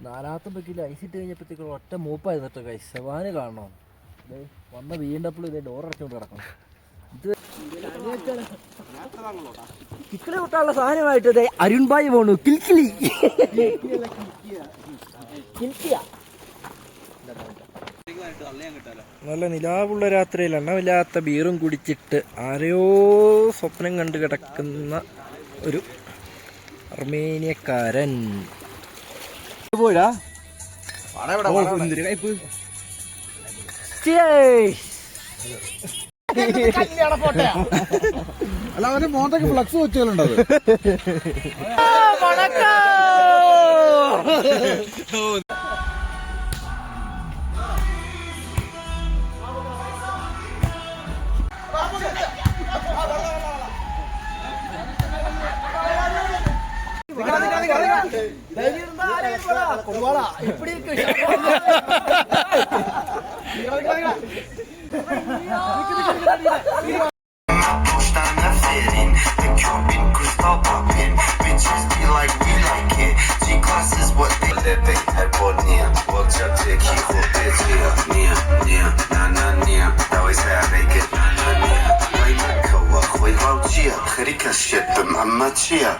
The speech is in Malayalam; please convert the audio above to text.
നാലാമത്തെ ബെക്കിൽ ഐസിട്ട് കഴിഞ്ഞപ്പോഴത്തേക്കും ഒറ്റ മൂപ്പായിരുന്നു കേട്ടോ ഗൈസ്. സെവാന് കാണണോ വന്ന വീണ്ടപ്പോൾ ഇതേ ഡോർ അടച്ചുകൊണ്ട് കിടക്കണം. ഇത് കിക്കിളി കൂട്ടാനുള്ള സാധനമായിട്ട് ഇതേ അരുൺ ഭായി പോണു. കിൽക്കിലി നല്ല നിലാവുള്ള രാത്രിയിൽ എണ്ണമില്ലാത്ത ബീറും കുടിച്ചിട്ട് ആരെയോ സ്വപ്നം കണ്ടു കിടക്കുന്ന ഒരു അർമേനിയക്കാരൻ പോരാ. അല്ല അവന്റെ മോന്തയ്ക്ക് ഫ്ലക്സ് വെച്ചുണ്ടത്. خريكة الشاب محمد شيا